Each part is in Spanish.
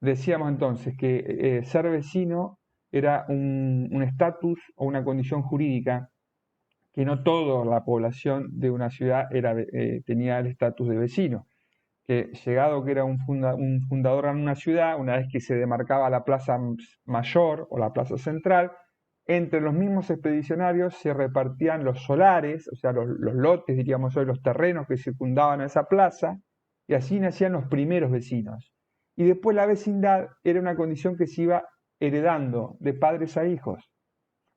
decíamos entonces que ser vecino era un estatus o una condición jurídica que no toda la población de una ciudad tenía el estatus de vecino, que llegado que era un fundador en una ciudad, una vez que se demarcaba la plaza mayor o la plaza central, entre los mismos expedicionarios se repartían los solares, o sea, los lotes, diríamos hoy, los terrenos que circundaban a esa plaza, y así nacían los primeros vecinos. Y después la vecindad era una condición que se iba heredando de padres a hijos.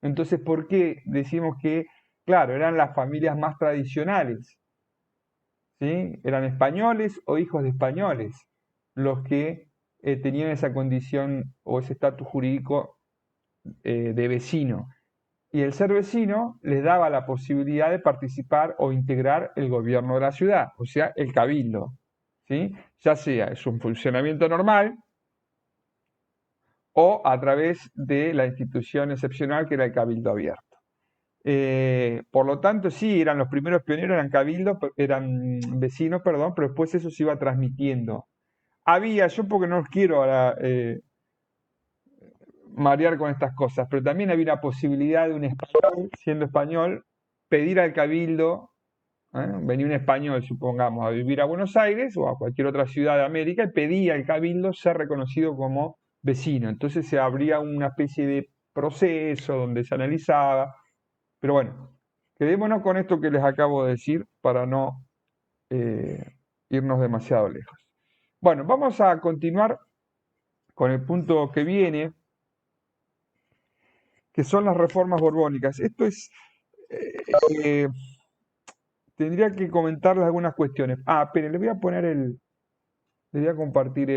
Entonces, ¿por qué decimos que, claro, eran las familias más tradicionales? ¿Sí? Eran españoles o hijos de españoles los que tenían esa condición o ese estatus jurídico de vecino. Y el ser vecino les daba la posibilidad de participar o integrar el gobierno de la ciudad, o sea, el cabildo. ¿Sí? Ya sea es un funcionamiento normal o a través de la institución excepcional que era el cabildo abierto. Por lo tanto, sí, eran los primeros pioneros, eran cabildos, eran vecinos, perdón, pero después eso se iba transmitiendo. Había, yo porque no los quiero ahora marear con estas cosas, pero también había una posibilidad de un español, siendo español, pedir al cabildo, venía un español, supongamos, a vivir a Buenos Aires o a cualquier otra ciudad de América y pedía al cabildo ser reconocido como vecino. Entonces se abría una especie de proceso donde se analizaba, pero bueno, quedémonos con esto que les acabo de decir para no eh, irnos demasiado lejos. Bueno, vamos a continuar con el punto que viene, que son las reformas borbónicas. Esto es, eh, tendría que comentarles algunas cuestiones. Pero les voy a poner les voy a compartir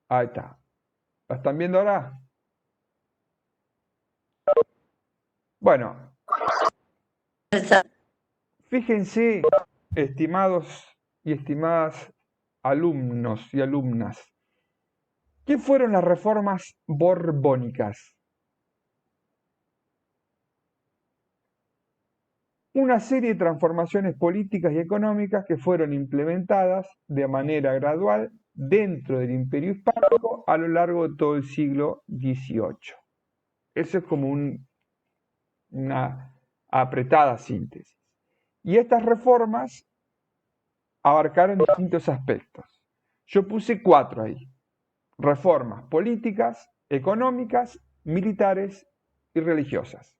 ahí está. ¿La están viendo ahora? Bueno, fíjense, estimados y estimadas alumnos y alumnas, ¿qué fueron las reformas borbónicas? Una serie de transformaciones políticas y económicas que fueron implementadas de manera gradual dentro del Imperio Hispánico a lo largo de todo el siglo XVIII. Eso es como una apretada síntesis. Y estas reformas abarcaron distintos aspectos. Yo puse 4 ahí. Reformas políticas, económicas, militares y religiosas.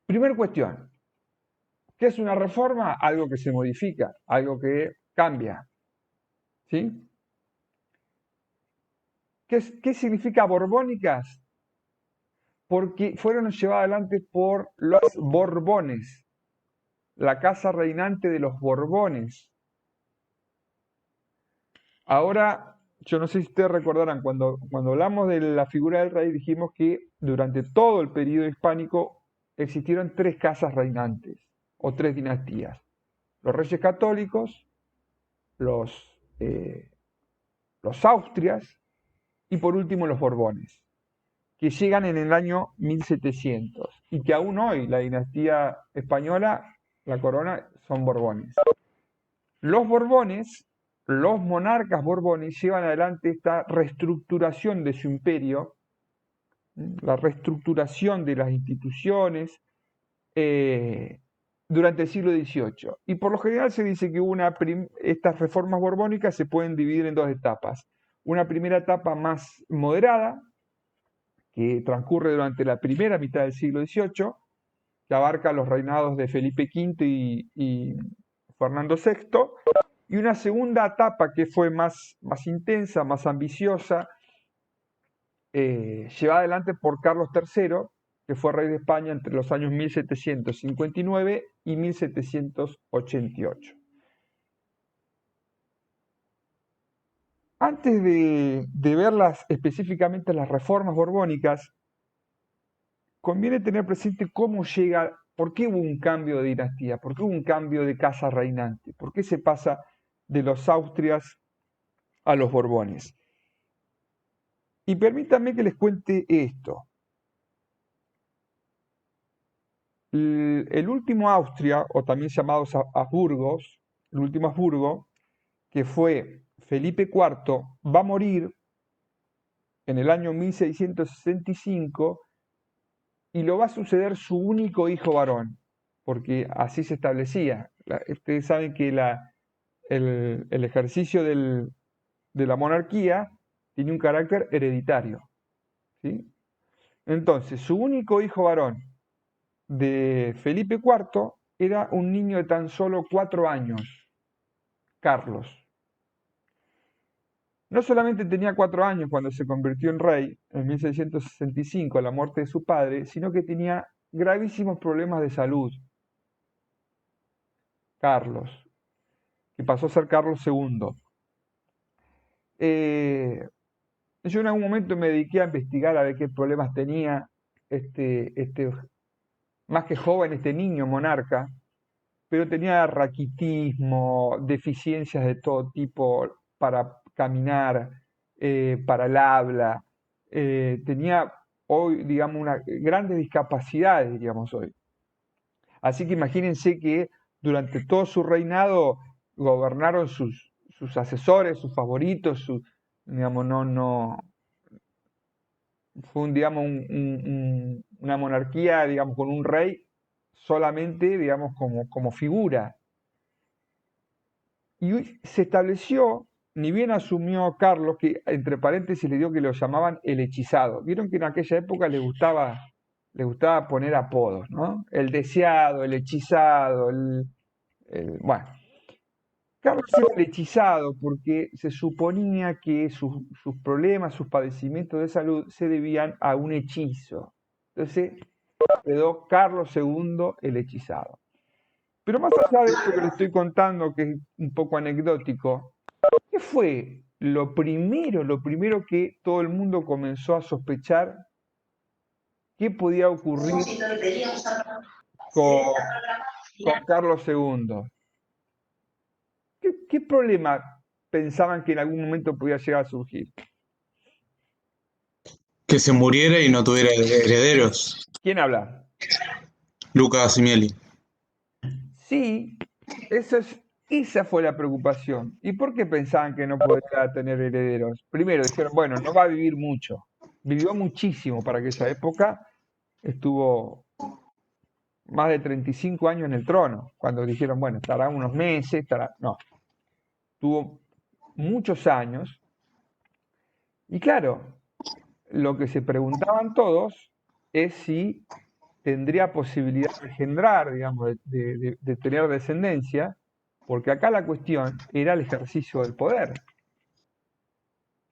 Primera cuestión, ¿qué es una reforma? Algo que se modifica, algo que cambia. ¿Sí? ¿Qué significa borbónicas? Porque fueron llevadas adelante por los Borbones, la casa reinante de los Borbones. Ahora, yo no sé si ustedes recordarán, cuando hablamos de la figura del rey, dijimos que durante todo el periodo hispánico existieron 3 casas reinantes o 3 dinastías. Los reyes católicos, los, eh, los Austrias y por último los Borbones, que llegan en el año 1700 y que aún hoy la dinastía española, la corona, son Borbones. Los Borbones, los monarcas Borbones, llevan adelante esta reestructuración de su imperio, la reestructuración de las instituciones eh, durante el siglo XVIII. Y por lo general se dice que estas reformas borbónicas se pueden dividir en 2 etapas. Una primera etapa más moderada, que transcurre durante la primera mitad del siglo XVIII, que abarca los reinados de Felipe V y Fernando VI, y una segunda etapa que fue más intensa, más ambiciosa, llevada adelante por Carlos III, que fue rey de España entre los años 1759 y 1788. Antes de verlas específicamente las reformas borbónicas, conviene tener presente cómo llega, por qué hubo un cambio de dinastía, por qué hubo un cambio de casa reinante, por qué se pasa de los Austrias a los Borbones. Y permítanme que les cuente esto. el último Austria, o también llamados Habsburgos, el último Habsburgo, que fue Felipe IV, va a morir en el año 1665 y lo va a suceder su único hijo varón, porque así se establecía. Ustedes saben que el ejercicio de la monarquía tiene un carácter hereditario, ¿sí? Entonces, su único hijo varón de Felipe IV era un niño de tan solo 4 años, Carlos. No solamente tenía 4 años cuando se convirtió en rey en 1665 a la muerte de su padre, sino que tenía gravísimos problemas de salud, Carlos, que pasó a ser Carlos II. Eh, yo en algún momento me dediqué a investigar a ver qué problemas tenía más que joven, este niño monarca, pero tenía raquitismo, deficiencias de todo tipo para caminar, para el habla, tenía hoy, digamos, grandes discapacidades, diríamos hoy. Así que imagínense que durante todo su reinado gobernaron sus asesores, sus favoritos, digamos, fue digamos, una monarquía, digamos, con un rey solamente, digamos, como figura. Y se estableció, ni bien asumió Carlos, que entre paréntesis le dio que lo llamaban el hechizado. Vieron que en aquella época le gustaba poner apodos, ¿no? El deseado, el hechizado, bueno. Carlos era el hechizado porque se suponía que sus problemas, sus padecimientos de salud se debían a un hechizo. Entonces quedó Carlos II el hechizado. Pero más allá de esto que le estoy contando, que es un poco anecdótico, ¿qué fue lo primero que todo el mundo comenzó a sospechar que podía ocurrir con Carlos II? ¿Qué problema pensaban que en algún momento podía llegar a surgir? Que se muriera y no tuviera herederos. ¿Quién habla? Luca Simieli. Sí, esa fue la preocupación. ¿Y por qué pensaban que no podía tener herederos? Primero dijeron, bueno, no va a vivir mucho. Vivió muchísimo para aquella época. Estuvo más de 35 años en el trono. Cuando dijeron, bueno, estará unos meses, estará... No, tuvo muchos años. Y claro, lo que se preguntaban todos es si tendría posibilidad de engendrar, digamos, de tener descendencia, porque acá la cuestión era el ejercicio del poder.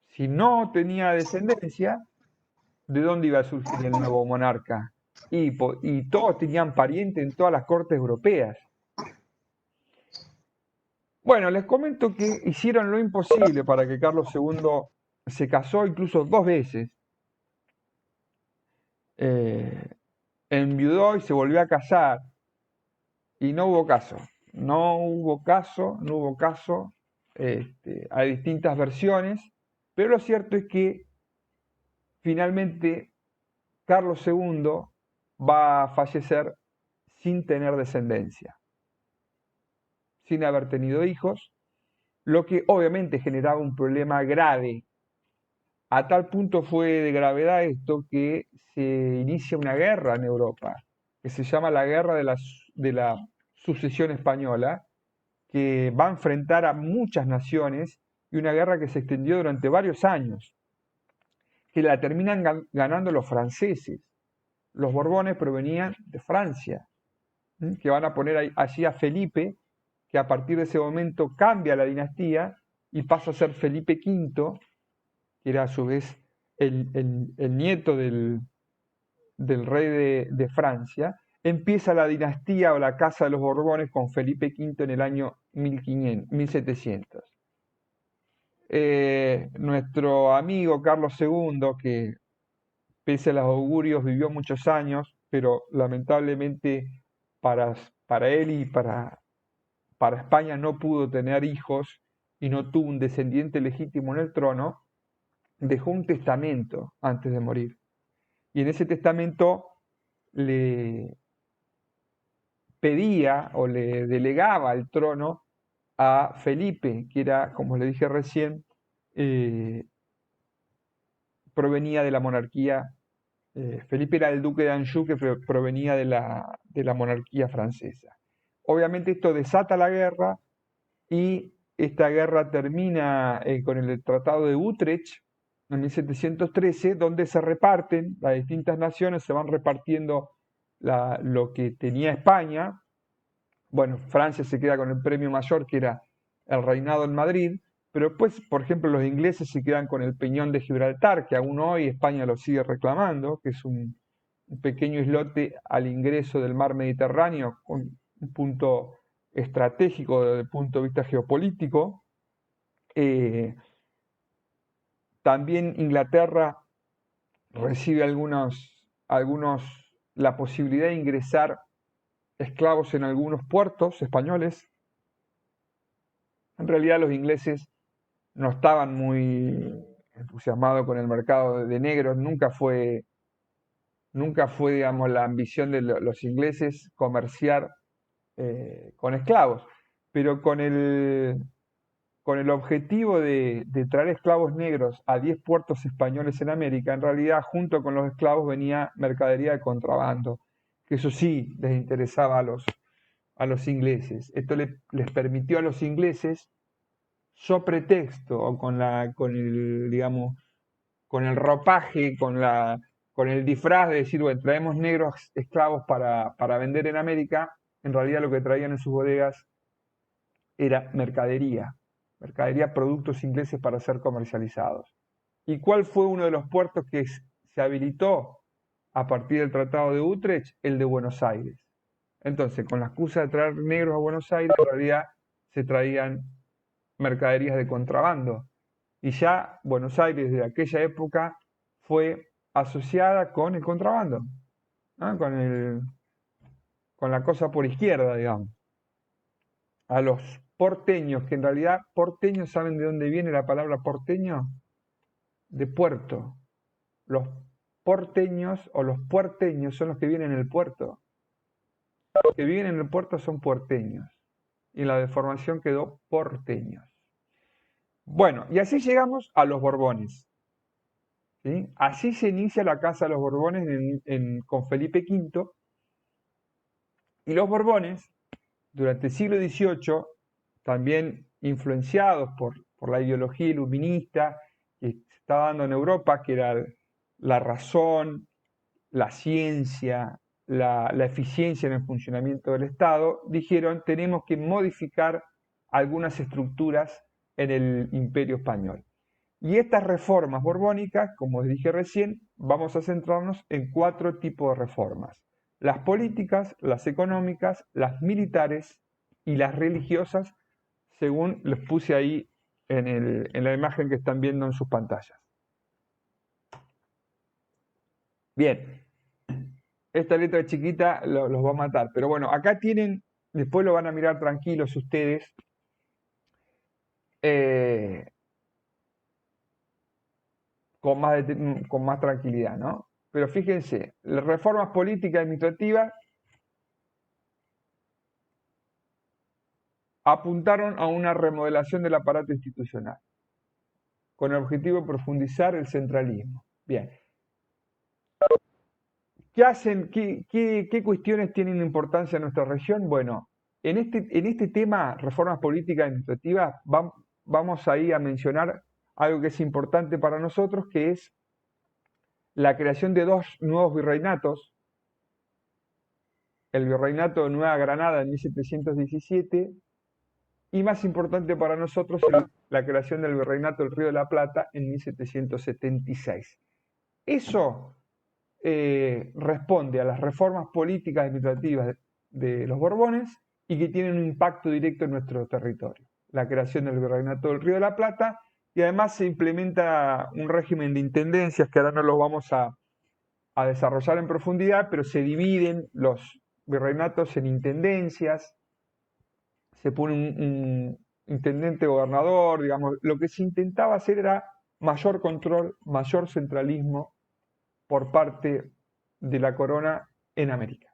Si no tenía descendencia, ¿de dónde iba a surgir el nuevo monarca? Y todos tenían pariente en todas las cortes europeas. Bueno, les comento que hicieron lo imposible para que Carlos II se casó incluso 2 veces. Eh, Enviudó y se volvió a casar y no hubo caso. No hubo caso, no hubo caso. Hay distintas versiones, pero lo cierto es que finalmente Carlos II va a fallecer sin tener descendencia, sin haber tenido hijos, lo que obviamente generaba un problema grave. A tal punto fue de gravedad esto que se inicia una guerra en Europa, que se llama la Guerra de la Sucesión Española, que va a enfrentar a muchas naciones y una guerra que se extendió durante varios años, que la terminan ganando los franceses. Los Borbones provenían de Francia, que van a poner allí a Felipe, que a partir de ese momento cambia la dinastía y pasa a ser Felipe V, que era a su vez el nieto del rey de Francia. Empieza la dinastía o la casa de los Borbones con Felipe V en el año 1700. Nuestro amigo Carlos II, que pese a los augurios vivió muchos años, pero lamentablemente para, para él y para España no pudo tener hijos y no tuvo un descendiente legítimo en el trono, dejó un testamento antes de morir. Y en ese testamento le, pedía o le delegaba el trono a Felipe, que era, como le dije recién, provenía de la monarquía. Felipe era el duque de Anjou, que provenía de la monarquía francesa. Obviamente esto desata la guerra y esta guerra termina con el Tratado de Utrecht en 1713, donde se reparten, las distintas naciones se van repartiendo lo que tenía España. Bueno, Francia se queda con el premio mayor, que era el reinado en Madrid, pero después, por ejemplo, los ingleses se quedan con el Peñón de Gibraltar, que aún hoy España lo sigue reclamando, que es un pequeño islote al ingreso del mar Mediterráneo, con un punto estratégico desde el punto de vista geopolítico. También Inglaterra recibe la posibilidad de ingresar esclavos en algunos puertos españoles. En realidad los ingleses no estaban muy entusiasmados con el mercado de negros, nunca fue, digamos, la ambición de los ingleses comerciar con esclavos, pero con el objetivo de traer esclavos negros a 10 puertos españoles en América, en realidad junto con los esclavos venía mercadería de contrabando, que eso sí les interesaba a los ingleses. Esto les permitió a los ingleses, so pretexto o con el, digamos, con el ropaje, con el disfraz de decir, bueno, traemos negros esclavos para vender en América, en realidad lo que traían en sus bodegas era mercadería, productos ingleses para ser comercializados. ¿Y cuál fue uno de los puertos que se habilitó a partir del Tratado de Utrecht? El de Buenos Aires. Entonces, con la excusa de traer negros a Buenos Aires, en realidad se traían mercaderías de contrabando. Y ya Buenos Aires de aquella época fue asociada con el contrabando, ¿no? Con la cosa por izquierda, digamos. A los porteños, que en realidad porteños, ¿saben de dónde viene la palabra porteño? De puerto. Los porteños o los puerteños son los que viven en el puerto. Los que viven en el puerto son puerteños. Y la deformación quedó porteños. Bueno, y así llegamos a los Borbones. ¿Sí? Así se inicia la casa de los Borbones con Felipe V. Y los Borbones, durante el siglo XVIII, también influenciados por la ideología iluminista que se estaba dando en Europa, que era la razón, la ciencia, la eficiencia en el funcionamiento del Estado, dijeron, tenemos que modificar algunas estructuras en el Imperio Español. Y estas reformas borbónicas, como les dije recién, vamos a centrarnos en 4 tipos de reformas: las políticas, las económicas, las militares y las religiosas, según les puse ahí en la imagen que están viendo en sus pantallas. Bien, esta letra chiquita los va a matar, pero bueno, acá tienen, después lo van a mirar tranquilos ustedes, con más tranquilidad, ¿no? Pero fíjense, las reformas políticas y administrativas apuntaron a una remodelación del aparato institucional, con el objetivo de profundizar el centralismo. Bien. ¿Qué hacen? ¿Qué cuestiones tienen importancia en nuestra región? Bueno, en este tema, reformas políticas y administrativas, vamos ahí a mencionar algo que es importante para nosotros, que es la creación de 2 nuevos virreinatos: el virreinato de Nueva Granada en 1717 y, más importante para nosotros, la creación del virreinato del Río de la Plata en 1776. Eso responde a las reformas políticas y administrativas de los Borbones y que tienen un impacto directo en nuestro territorio. La creación del virreinato del Río de la Plata, y además se implementa un régimen de intendencias que ahora no los vamos a desarrollar en profundidad, pero se dividen los virreinatos en intendencias, se pone un intendente gobernador, digamos. Lo que se intentaba hacer era mayor control, mayor centralismo por parte de la corona en América.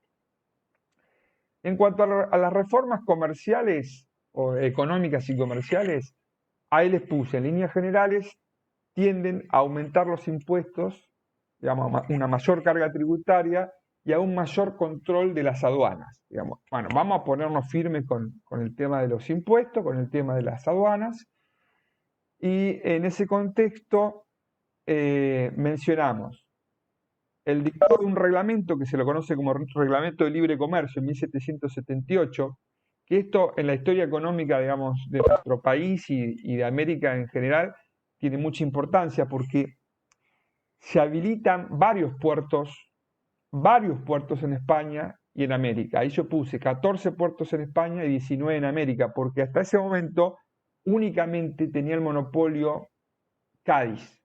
En cuanto a las reformas comerciales o económicas y comerciales, ahí les puse en líneas generales, tienden a aumentar los impuestos, digamos, una mayor carga tributaria y a un mayor control de las aduanas. Digamos. Bueno, vamos a ponernos firmes con el tema de los impuestos, con el tema de las aduanas, y en ese contexto mencionamos el dictado de un reglamento que se lo conoce como Reglamento de Libre Comercio en 1778, que esto en la historia económica, digamos, de nuestro país y de América en general, tiene mucha importancia porque se habilitan varios puertos en España y en América. Ahí yo puse 14 puertos en España y 19 en América, porque hasta ese momento únicamente tenía el monopolio Cádiz,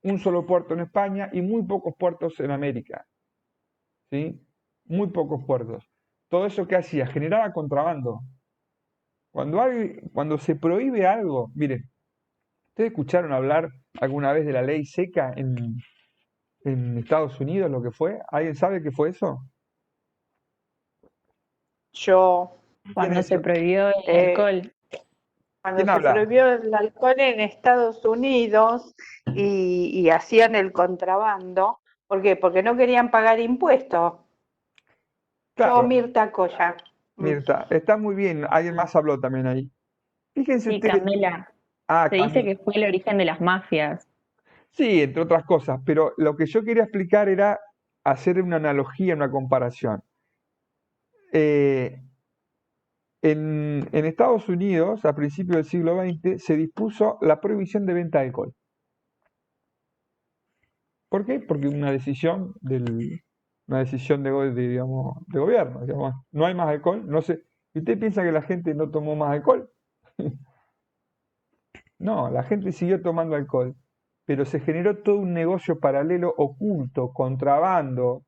un solo puerto en España y muy pocos puertos en América, ¿sí? Muy pocos puertos. Todo eso que hacía generaba contrabando. Cuando se prohíbe algo, miren, ¿ustedes escucharon hablar alguna vez de la ley seca en Estados Unidos, lo que fue? ¿Alguien sabe qué fue eso? Yo, ¿Quién Cuando se es? prohibió el eh, alcohol. cuando ¿Quién se habla? prohibió el alcohol en Estados Unidos y hacían el contrabando, ¿por qué? Porque no querían pagar impuestos. Yo, Claro, Mirta Coya. Mirta, está muy bien. Alguien más habló también ahí. Fíjense Sí, ustedes. Camela, Ah, se dice Camila. que fue el origen de las mafias. Sí, entre otras cosas, pero lo que yo quería explicar era hacer una analogía, una comparación. Eh, en Estados Unidos, a principios del siglo XX, se dispuso la prohibición de venta de alcohol. ¿Por qué? Porque una decisión digamos, de gobierno. Digamos, no hay más alcohol, no sé. ¿Y usted piensa que la gente no tomó más alcohol? No, la gente siguió tomando alcohol, pero se generó todo un negocio paralelo oculto, contrabando,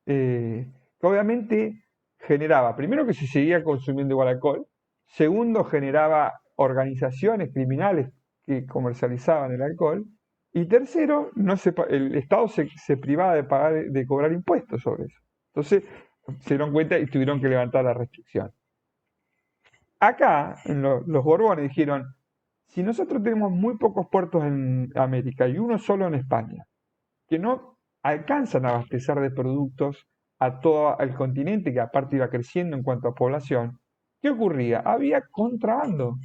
que obviamente generaba, primero que se seguía consumiendo igual alcohol, segundo generaba organizaciones criminales que comercializaban el alcohol, y tercero, el Estado se privaba de pagar, de cobrar impuestos sobre eso. Entonces se dieron cuenta y tuvieron que levantar la restricción. Acá, los Borbones dijeron, si nosotros tenemos muy pocos puertos en América y uno solo en España, que no alcanzan a abastecer de productos a todo el continente, que aparte iba creciendo en cuanto a población, ¿qué ocurría? Había contrabando.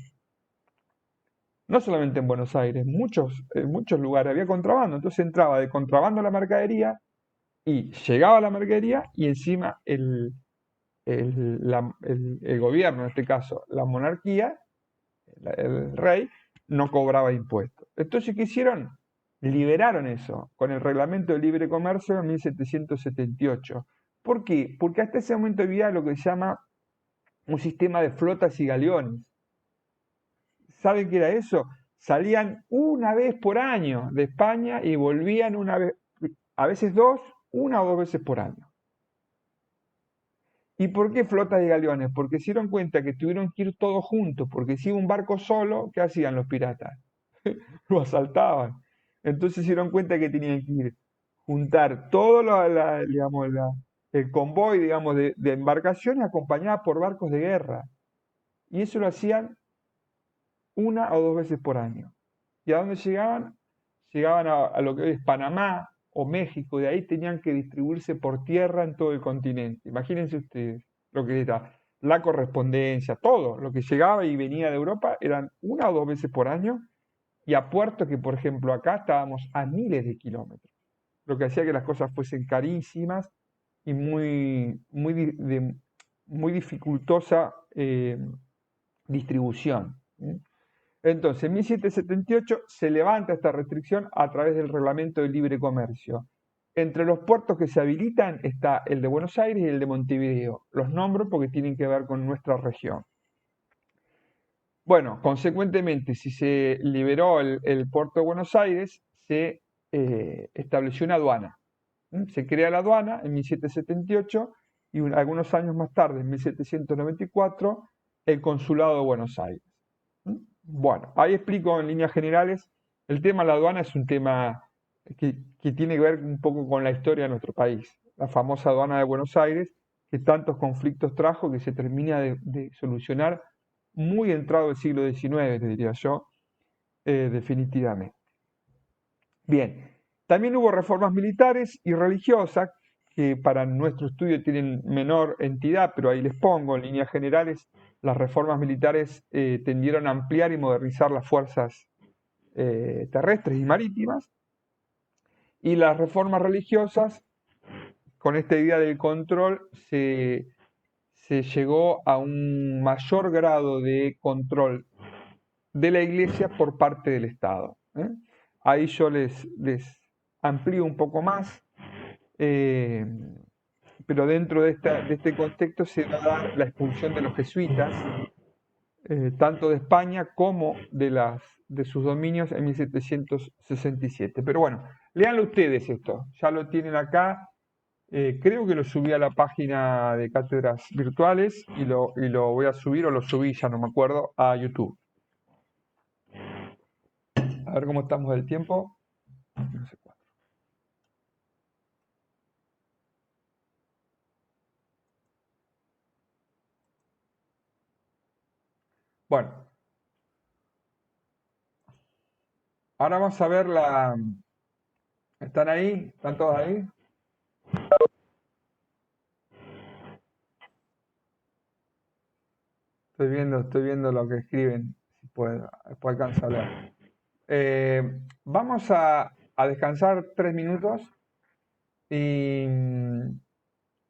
No solamente en Buenos Aires, en muchos lugares había contrabando. Entonces entraba de contrabando la mercadería y llegaba la mercadería y encima el gobierno, en este caso la monarquía, el rey, no cobraba impuestos. Entonces, ¿qué hicieron? Liberaron eso con el Reglamento de Libre Comercio en 1778. ¿Por qué? Porque hasta ese momento había lo que se llama un sistema de flotas y galeones. ¿Saben qué era eso? Salían una vez por año de España y volvían una vez, a veces una o dos veces por año. ¿Y por qué flotas y galeones? Porque se dieron cuenta que tuvieron que ir todos juntos, porque si iba un barco solo, ¿qué hacían los piratas? Lo asaltaban. Entonces se dieron cuenta que tenían que ir, juntar todo digamos, el convoy digamos, de embarcaciones acompañadas por barcos de guerra. Y eso lo hacían una o dos veces por año. ¿Y a dónde llegaban? Llegaban a lo que hoy es Panamá o México, de ahí tenían que distribuirse por tierra en todo el continente. Imagínense ustedes lo que era la correspondencia, todo lo que llegaba y venía de Europa eran una o dos veces por año y a puertos que, por ejemplo, acá estábamos a miles de kilómetros, lo que hacía que las cosas fuesen carísimas y muy dificultosa distribución. Entonces, en 1778 se levanta esta restricción a través del Reglamento de Libre Comercio. Entre los puertos que se habilitan está el de Buenos Aires y el de Montevideo. Los nombro porque tienen que ver con nuestra región. Bueno, consecuentemente, si se liberó el puerto de Buenos Aires, se estableció una aduana. Se crea la aduana en 1778 y algunos años más tarde, en 1794, el Consulado de Buenos Aires. Bueno, ahí explico en líneas generales. El tema de la aduana es un tema que tiene que ver un poco con la historia de nuestro país. La famosa aduana de Buenos Aires, que tantos conflictos trajo, que se termina de solucionar muy entrado el siglo XIX, te diría yo, definitivamente. Bien, también hubo reformas militares y religiosas, que para nuestro estudio tienen menor entidad, pero ahí les pongo, en líneas generales, las reformas militares tendieron a ampliar y modernizar las fuerzas terrestres y marítimas, y las reformas religiosas, con esta idea del control, se llegó a un mayor grado de control de la Iglesia por parte del Estado. Ahí yo les amplío un poco más, pero dentro de este contexto se va a dar la expulsión de los jesuitas, tanto de España como de sus dominios en 1767. Pero bueno, léanlo ustedes esto, ya lo tienen acá. Creo que lo subí a la página de Cátedras Virtuales y lo voy a subir, o lo subí, ya no me acuerdo, a YouTube. A ver cómo estamos del tiempo. No sé cuánto. Bueno, ahora vamos a ver la... ¿Están ahí? ¿Están todos ahí? Estoy viendo lo que escriben, si puedo, después alcanzo a leer. Vamos a descansar 3 minutos y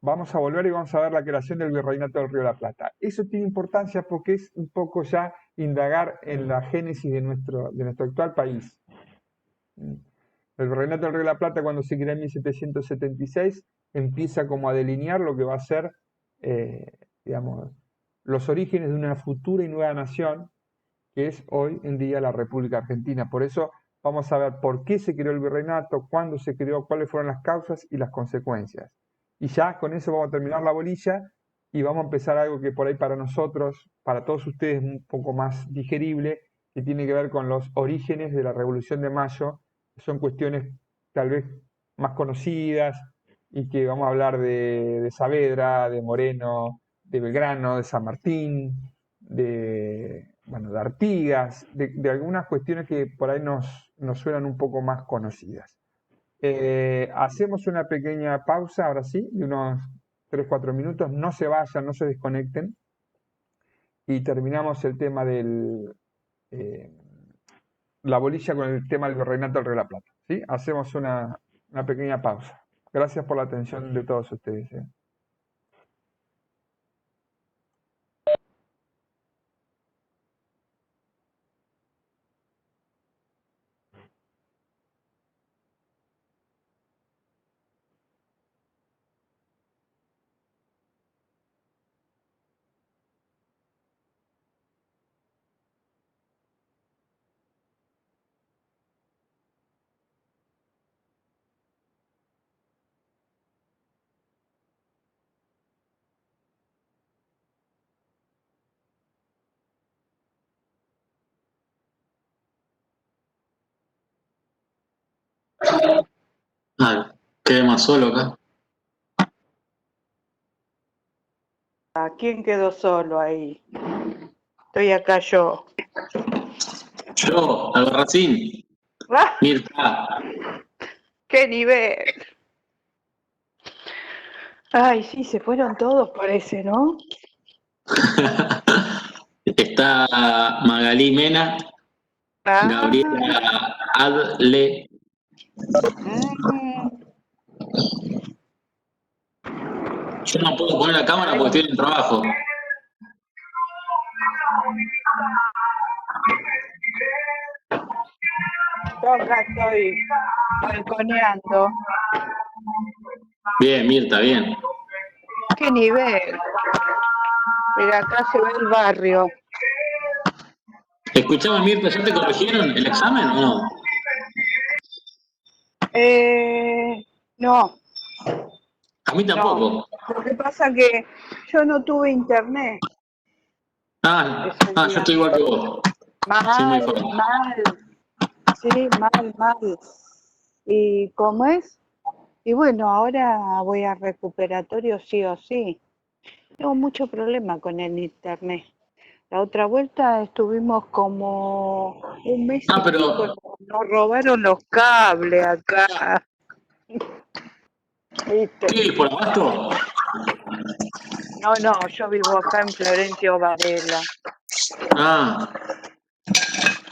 vamos a volver y vamos a ver la creación del Virreinato del Río de la Plata. Eso tiene importancia porque es un poco ya indagar en la génesis de nuestro actual país. El Virreinato del Río de la Plata, cuando se crea en 1776, empieza como a delinear lo que va a ser, digamos, los orígenes de una futura y nueva nación, que es hoy en día la República Argentina. Por eso vamos a ver por qué se creó el virreinato, cuándo se creó, cuáles fueron las causas y las consecuencias. Y ya con eso vamos a terminar la bolilla y vamos a empezar algo que por ahí para nosotros, para todos ustedes, es un poco más digerible, que tiene que ver con los orígenes de la Revolución de Mayo, que son cuestiones tal vez más conocidas y que vamos a hablar de Saavedra, de Moreno, de Belgrano, de San Martín, de Artigas, de algunas cuestiones que por ahí nos suenan un poco más conocidas. Hacemos una pequeña pausa, ahora sí, de unos 3-4 minutos, no se vayan, no se desconecten, y terminamos el tema la bolilla con el tema del Virreinato del Río de la Plata. ¿Sí? Hacemos una pequeña pausa. Gracias por la atención de todos ustedes. Ah, quedé más solo acá. ¿A quién quedó solo ahí? Estoy acá yo. Yo, Albarracín, ¡Ah! Mirta. ¡Qué nivel! Ay, sí, se fueron todos, parece, ¿no? Está Magalí Mena, Ah, Gabriela Adle. mm, Yo no puedo poner la cámara porque estoy en el trabajo. yo acá estoy balconeando. Bien, Mirta, bien. ¡Qué nivel! Mira, acá se ve el barrio. Escuchame, Mirta, ¿ya te corrigieron el examen o no? No, A mí tampoco. no. Lo que pasa que yo no tuve internet ese Yo día. estoy igual que vos. Sin mi Mal, forma. mal. Sí, mal. ¿Y cómo es? Y bueno, ahora voy a recuperatorio sí o sí. Tengo mucho problema con el internet. La otra vuelta estuvimos como un mes Ah, y pero, pico, nos robaron los cables acá, ¿viste? ¿qué? ¿Por abasto? No, yo vivo acá en Florencio Varela. Ah,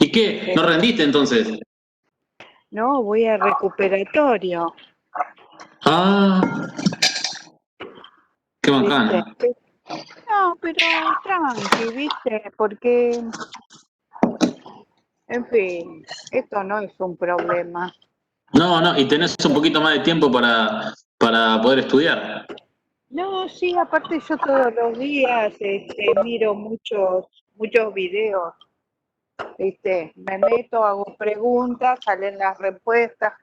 ¿y qué? ¿No rendiste entonces? No, voy a recuperatorio, Ah, qué ¿viste? bacana. No, pero tranqui, ¿viste? Porque, en fin, esto no es un problema. No, no, y tenés un poquito más de tiempo para poder estudiar. No, sí, aparte yo todos los días miro muchos videos, ¿viste? Me meto, hago preguntas, salen las respuestas,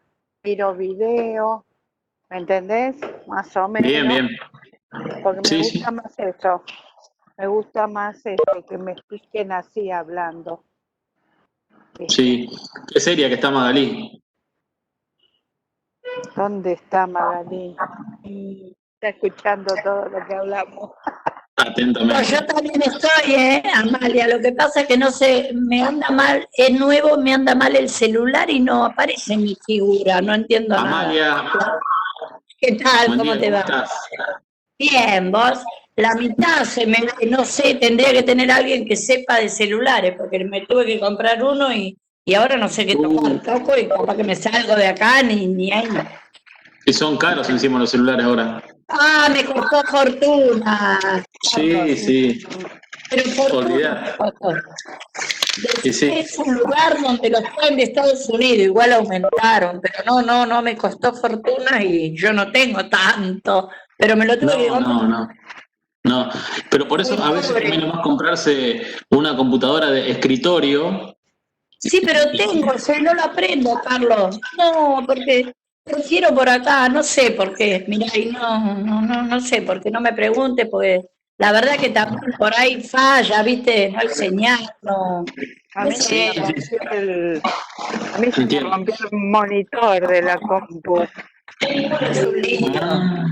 miro videos, ¿me entendés? Más o Bien, menos, bien. porque me Sí, sí, gusta más eso, me gusta más que me expliquen así hablando, ¿viste? sí. Qué seria que está Magalí. ¿Dónde está Magalí? Está escuchando todo lo que hablamos. No, yo Atentamente. también estoy, Amalia. Lo que pasa es que no sé, me anda mal, es nuevo, me anda mal el celular y no aparece mi figura, no entiendo nada. Amalia, ¿Qué tal? buen ¿Cómo día, te ¿cómo va? estás? Bien, vos. La mitad no sé, tendría que tener alguien que sepa de celulares, porque me tuve que comprar uno y ahora no sé qué tocar. Toco y capaz que me salgo de acá ni ahí. Y son caros encima los celulares ahora. Ah, me costó fortuna, Sí, Carlos. sí, Pero fortuna me olvidar. costó. Y Decís que sí. es un lugar donde los traen de Estados Unidos, igual aumentaron, pero no me costó fortuna y yo no tengo tanto, pero me lo tuve que No, comprar. no, no. No. Pero por Muy eso a veces pobre. conviene más comprarse una computadora de escritorio. Sí, pero tengo, no lo aprendo, Carlos. No, porque prefiero por acá, no sé por qué. Mirá, y no sé, porque no me pregunte, porque la verdad que también por ahí falla, ¿viste? No hay señal, A no mí se sé. me Sí, sí, rompió a mí se me entiendo. rompió el monitor de la compu, Es un lío. Ah,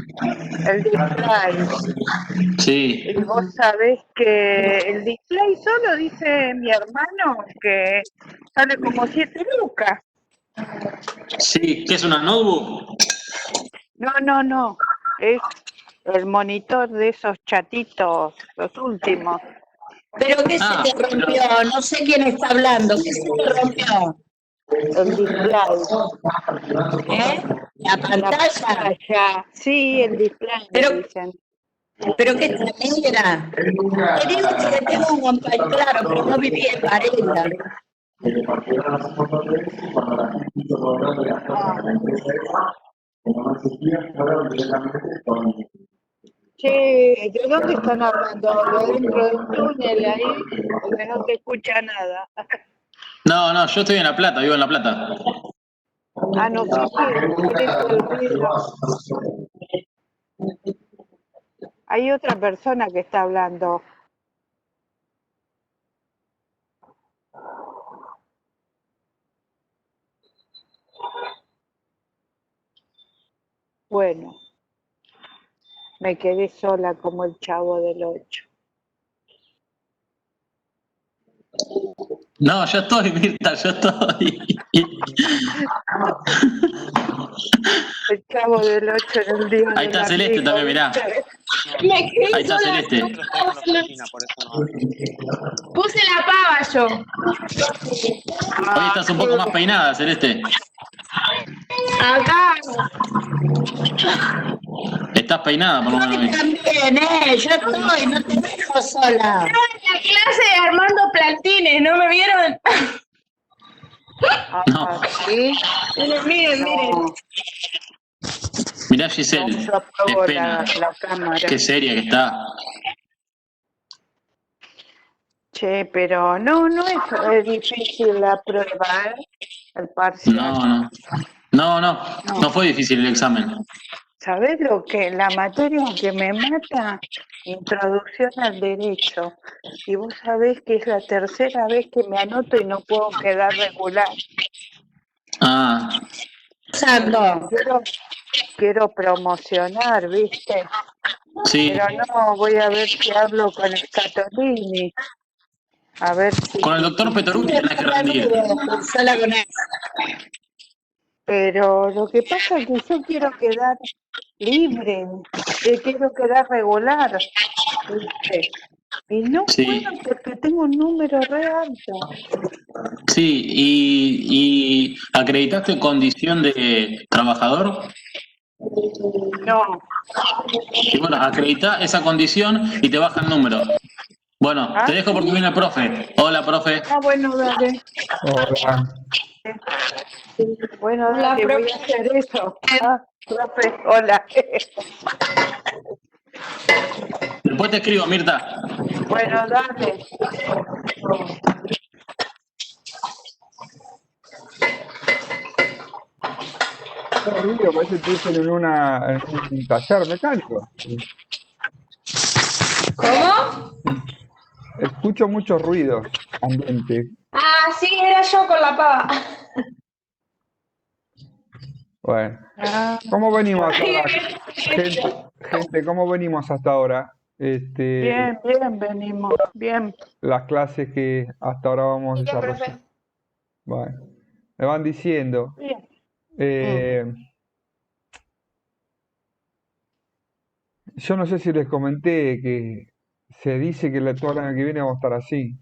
el display. sí, Y vos sabés que el display solo, dice mi hermano, que sale como 7 lucas. sí. ¿Qué es una notebook? No. Es el monitor de esos chatitos, los últimos. Pero ¿qué se Ah, te pero. rompió? No sé quién está hablando. ¿Qué se te rompió? El display. ¿Eh? ¿La La pantalla? pantalla. Sí, el display me Pero, dicen. pero ¿qué está negra? Te digo que tengo un compañero, claro, pero no viví en Varela. Ah. Che, ¿de dónde están hablando? ¿De adentro de un túnel ahí? Porque no te escucha nada. No, no, yo estoy en La Plata, vivo en La Plata. Ah, no sé qué, por eso el ruido. Hay otra persona que está hablando. Bueno, me quedé sola como el Chavo del Ocho. No, yo estoy, Mirta, yo estoy. El Chavo del Ocho en el Día Ahí del está Celeste Amigo, también, mirá. ¿viste? Me Ahí quedé está sola. Celeste. Puse la pava yo. Hoy Ah, estás un poco más qué- peinada, Celeste. Acá. Estás peinada, por lo menos Estoy hoy. también, yo estoy, no te dejo sola. En la clase de Armando Plantines, ¿no me vieron? No, Ah, sí. Miren. No, mirá no, Giselle. yo Qué apago pena. la cámara. Qué seria que está. Che, pero no es difícil la prueba, ¿eh? El parcial. No, no. No, no. No. No fue difícil el examen. ¿Sabés lo que la materia que me mata? Introducción al derecho. Y vos sabés que es la tercera vez que me anoto y no puedo quedar regular. Ah, Porque Usando. quiero promocionar, ¿viste? Sí, Pero no, voy a ver si hablo con el Catolini. A ver si... con el doctor Petoruti tenés que rendir. Cursala con él. Pero lo que pasa es que yo quiero quedar libre, quiero quedar regular, ¿viste? Y no Sí, puedo porque tengo un número re alto. sí. ¿Y acreditaste condición de trabajador? No. Y bueno, acredita esa condición y te baja el número. Bueno, ¿Ah, te dejo porque sí? viene el profe. Hola, profe. Ah, bueno, dale. Hola. Bueno, Hola, dale, voy profe. a hacer eso. Ah, profe, hola. Después te escribo, Mirta. Bueno, dale. Qué ruido, parece que estuviesen en un taller mecánico. ¿Cómo? Escucho muchos ruidos ambiente. Ah, sí, era yo con la pava. Bueno, Ah, ¿cómo venimos hasta Sí, ahora? Gente, ¿cómo venimos hasta ahora? bien, bien, venimos, bien. Las clases que hasta ahora vamos bien, desarrollando. profe. Bueno, me van diciendo. Bien. eh, yo no sé si les comenté que se dice que todo el año que viene vamos a estar así.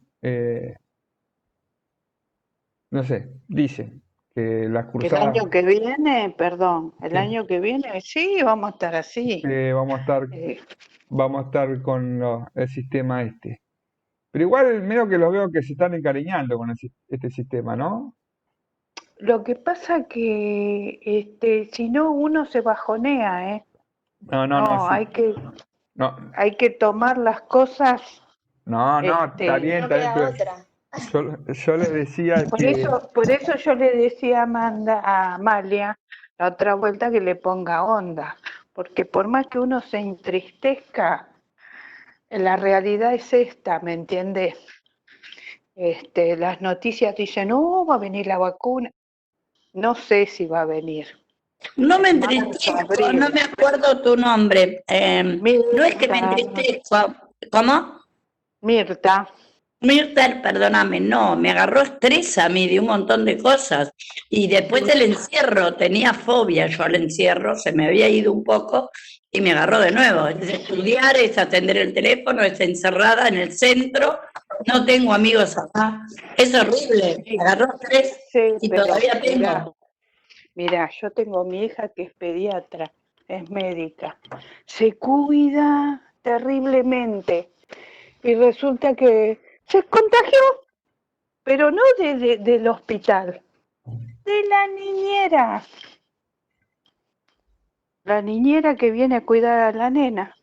No sé, dicen que las El cursadas año que viene, perdón, el sí, año que viene, sí, vamos a estar así. Eh, vamos a estar con el sistema este. Pero igual medio que los veo que se están encariñando con este sistema, ¿no? lo que pasa que, si no, uno se bajonea, ¿eh? No, no, no, No, sí. No, hay que tomar las cosas, no, está este, bien, No está bien, queda pero otra. yo les decía que por eso yo le decía a Amalia, la otra vuelta que le ponga onda, porque por más que uno se entristezca, la realidad es esta, ¿me entiendes? Las noticias dicen, oh, va a venir la vacuna. No sé si va a venir. No me En marzo, entristezco, no abril. me acuerdo tu nombre. No es que me Mirta, entristezco. ¿Cómo? Mirta. Mirta, perdóname, no, me agarró estrés a mí de un montón de cosas. Y después del encierro, tenía fobia yo al encierro, se me había ido un poco y me agarró de nuevo. Es estudiar, es atender el teléfono, es encerrada en el centro, no tengo amigos acá. Es horrible, me agarró estrés Sí, y pero todavía tengo. mira, yo tengo mi hija que es pediatra, es médica. Se cuida terriblemente y resulta que se contagió, pero no del hospital, de la niñera que viene a cuidar a la nena.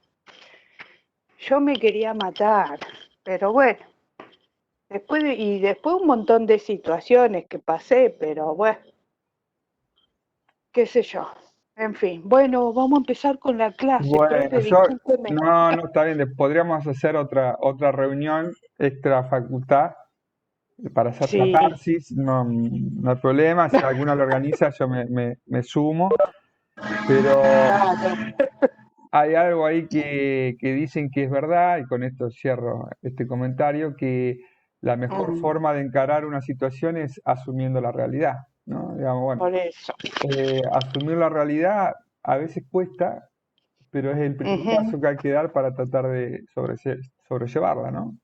Yo me quería matar, pero bueno, después un montón de situaciones que pasé, pero bueno, qué sé yo. En fin, bueno, vamos a empezar con la clase, bueno, profe, discúlpeme. no, está bien, podríamos hacer otra reunión extra facultad para hacer Sí, catarsis, no hay problema, si alguna lo organiza yo me sumo, pero claro. hay algo ahí que dicen que es verdad, y con esto cierro este comentario, que la mejor Mm, forma de encarar una situación es asumiendo la realidad, ¿no? Digamos, bueno, por eso. asumir la realidad a veces cuesta, pero es el primer Ujú, paso que hay que dar para tratar de sobrellevarla, ¿no?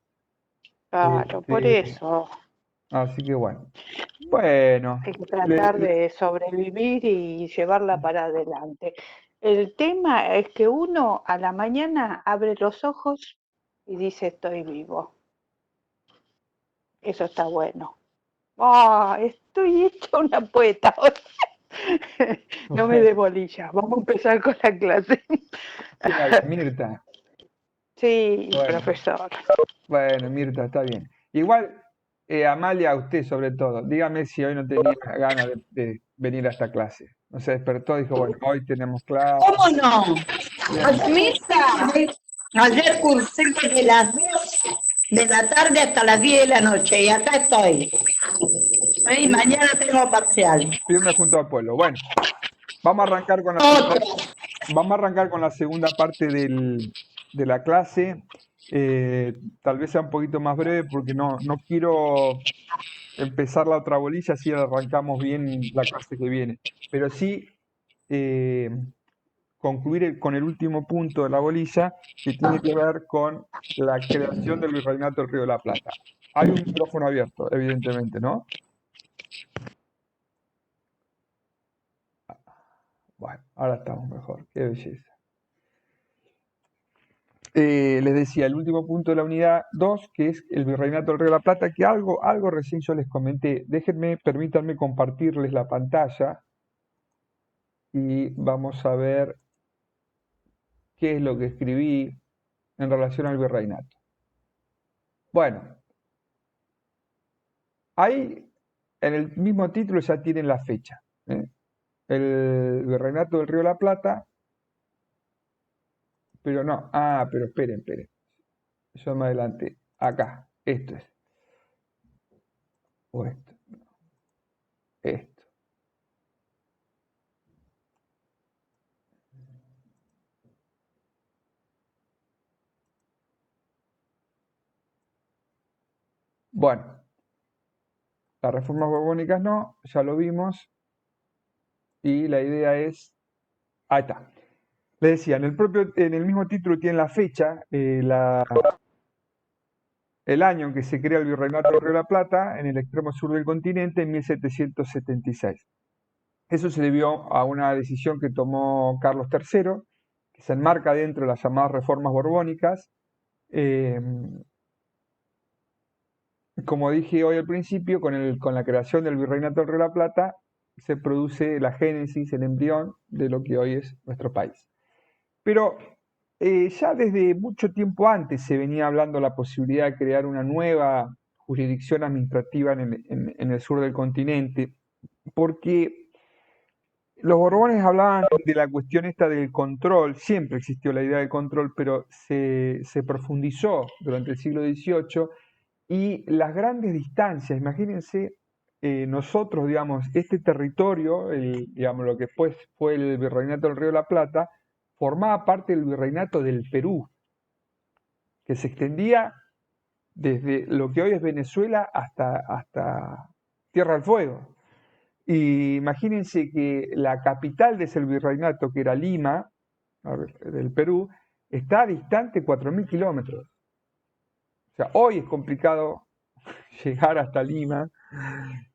claro, por Este, eso. así que bueno. Bueno, Hay que le- tratar le- de sobrevivir y llevarla para adelante. El tema es que uno a la mañana abre los ojos y dice estoy vivo. Eso está bueno. Ah, estoy hecha una poeta. No me dé bolilla. Vamos a empezar con la clase. ¿quién habla? Mirta. Sí, Bueno, profesor. bueno, Mirta, está bien. Igual, Amalia, usted sobre todo, dígame si hoy no tenía ganas de venir a esta clase. No se despertó, dijo, bueno, hoy tenemos clase. ¿Cómo no? Bien, Ayer cursé desde las 2 de la tarde hasta las 10 de la noche y acá estoy. Y fir- mañana tengo parcial. firme junto al pueblo. Bueno, vamos a arrancar con la Otro. vamos a arrancar con la segunda parte de la clase. Tal vez sea un poquito más breve porque no quiero empezar la otra bolilla, así arrancamos bien la clase que viene. Pero sí eh, concluir con el último punto de la bolilla, que tiene que ver con la creación del Virreinato del Río de la Plata. Hay un micrófono abierto, evidentemente, ¿no? Bueno, ahora estamos mejor. Qué belleza. Les decía, el último punto de la unidad 2, que es el Virreinato del Río de la Plata, que algo recién yo les comenté. Permítanme compartirles la pantalla y vamos a ver qué es lo que escribí en relación al virreinato. Bueno, ahí en el mismo título ya tienen la fecha. El virreinato del Río de la Plata, pero no, pero esperen. Yo me adelanté. Acá, esto es. O esto. Esto. Bueno, las reformas borbónicas no, ya lo vimos. Y la idea es. Ahí está. Les decía, en el mismo título tiene la fecha, el año en que se crea el Virreinato del Río de la Plata, en el extremo sur del continente, en 1776. Eso se debió a una decisión que tomó Carlos III, que se enmarca dentro de las llamadas reformas borbónicas. Como dije hoy al principio, con la creación del Virreinato del Río de la Plata, se produce la génesis, el embrión de lo que hoy es nuestro país. Pero ya desde mucho tiempo antes se venía hablando de la posibilidad de crear una nueva jurisdicción administrativa en el sur del continente, porque los Borbones hablaban de la cuestión esta del control. Siempre existió la idea del control, pero se profundizó durante el siglo XVIII, y las grandes distancias. Imagínense, nosotros, digamos, este territorio, digamos, lo que después fue el Virreinato del Río de la Plata, formaba parte del Virreinato del Perú, que se extendía desde lo que hoy es Venezuela hasta Tierra del Fuego. Y imagínense que la capital de ese virreinato, que era Lima, del Perú, está distante 4.000 kilómetros. O sea, hoy es complicado llegar hasta Lima.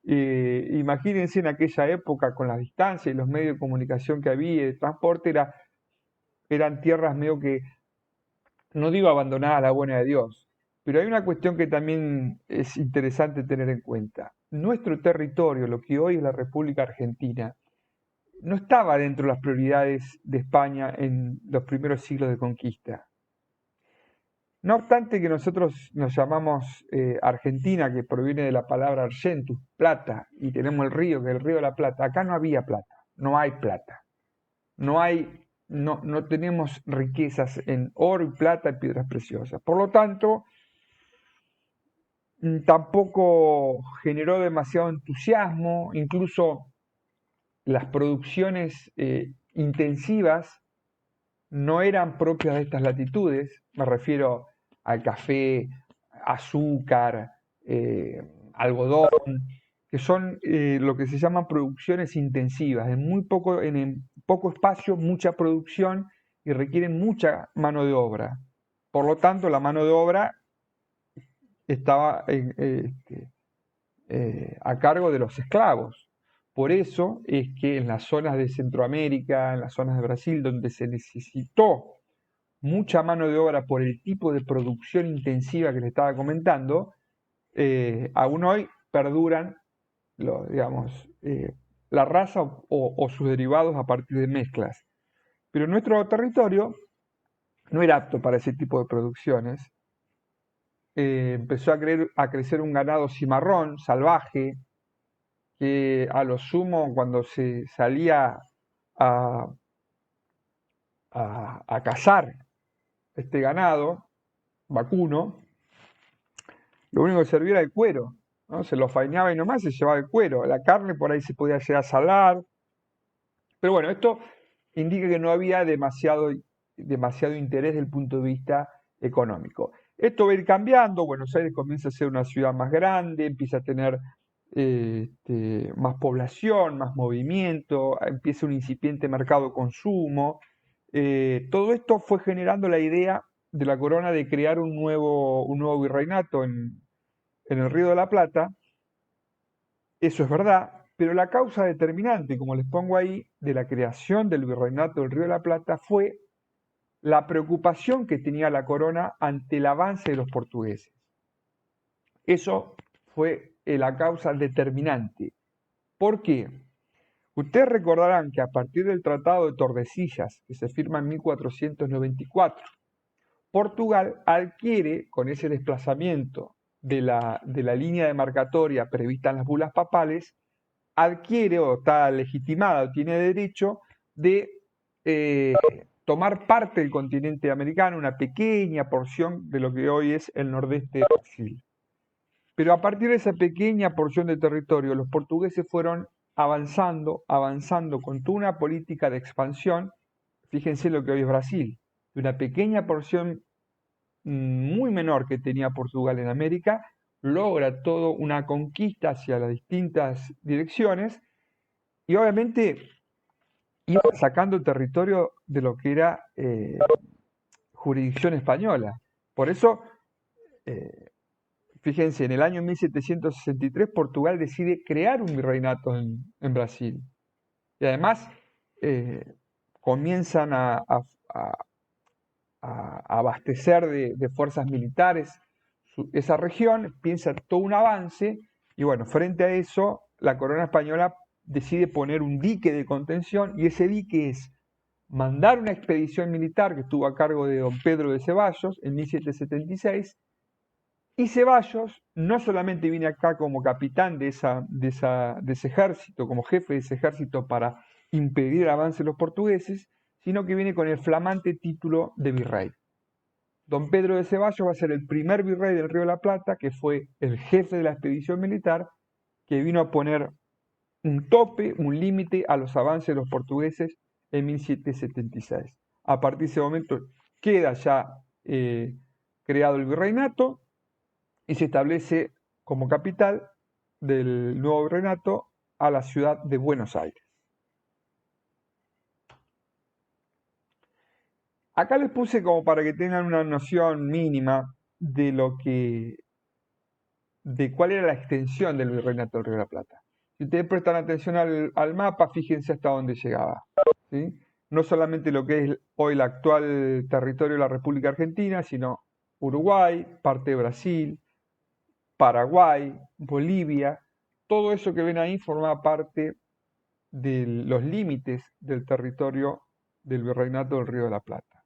Imagínense en aquella época, con las distancias y los medios de comunicación que había, de transporte, eran tierras medio que, no digo abandonadas a la buena de Dios, pero hay una cuestión que también es interesante tener en cuenta. Nuestro territorio, lo que hoy es la República Argentina, no estaba dentro de las prioridades de España en los primeros siglos de conquista. No obstante que nosotros nos llamamos Argentina, que proviene de la palabra argentus, plata, y tenemos el río, que es el río de la Plata. Acá no había plata, no hay plata. No tenemos riquezas en oro y plata y piedras preciosas. Por lo tanto, tampoco generó demasiado entusiasmo. Incluso las producciones intensivas no eran propias de estas latitudes. Me refiero al café, azúcar, algodón, que son lo que se llaman producciones intensivas. En poco espacio, mucha producción, y requieren mucha mano de obra. Por lo tanto, la mano de obra estaba a cargo de los esclavos. Por eso es que en las zonas de Centroamérica, en las zonas de Brasil, donde se necesitó mucha mano de obra por el tipo de producción intensiva que les estaba comentando, aún hoy perduran la raza o sus derivados a partir de mezclas. Pero nuestro territorio no era apto para ese tipo de producciones. Empezó a crecer un ganado cimarrón, salvaje, que a lo sumo, cuando se salía a cazar este ganado vacuno, lo único que servía era el cuero, ¿no? Se lo faeneaba y nomás se llevaba el cuero. La carne por ahí se podía llegar a salar. Pero bueno, esto indica que no había demasiado interés desde el punto de vista económico. Esto va a ir cambiando, Buenos Aires comienza a ser una ciudad más grande, empieza a tener más población, más movimiento, empieza un incipiente mercado de consumo. Todo esto fue generando la idea de la corona de crear un nuevo virreinato en el Río de la Plata. Eso es verdad, pero la causa determinante, como les pongo ahí, de la creación del virreinato del Río de la Plata fue la preocupación que tenía la corona ante el avance de los portugueses. Eso fue la causa determinante. ¿Por qué? Ustedes recordarán que a partir del Tratado de Tordesillas, que se firma en 1494, Portugal adquiere, con ese desplazamiento de la línea demarcatoria prevista en las bulas papales, adquiere o está legitimada o tiene derecho de tomar parte del continente americano, una pequeña porción de lo que hoy es el nordeste de Brasil. Pero a partir de esa pequeña porción de territorio, los portugueses fueron avanzando con toda una política de expansión. Fíjense lo que hoy es Brasil, de una pequeña porción muy menor que tenía Portugal en América, logra toda una conquista hacia las distintas direcciones y obviamente iba sacando territorio de lo que era jurisdicción española. Por eso, fíjense, en el año 1763 Portugal decide crear un virreinato en Brasil. Y además comienzan a abastecer de fuerzas militares esa región, piensa todo un avance, y bueno, frente a eso, la corona española decide poner un dique de contención, y ese dique es mandar una expedición militar que estuvo a cargo de don Pedro de Ceballos en 1776, y Ceballos no solamente viene acá como capitán de ese ejército, como jefe de ese ejército para impedir el avance de los portugueses, sino que viene con el flamante título de virrey. Don Pedro de Ceballos va a ser el primer virrey del Río de la Plata, que fue el jefe de la expedición militar, que vino a poner un tope, un límite a los avances de los portugueses en 1776. A partir de ese momento queda ya creado el virreinato y se establece como capital del nuevo virreinato a la ciudad de Buenos Aires. Acá les puse como para que tengan una noción mínima de cuál era la extensión del virreinato del Río de la Plata. Si ustedes prestan atención al mapa, fíjense hasta dónde llegaba, ¿sí? No solamente lo que es hoy el actual territorio de la República Argentina, sino Uruguay, parte de Brasil, Paraguay, Bolivia, todo eso que ven ahí forma parte de los límites del territorio del virreinato del Río de la Plata.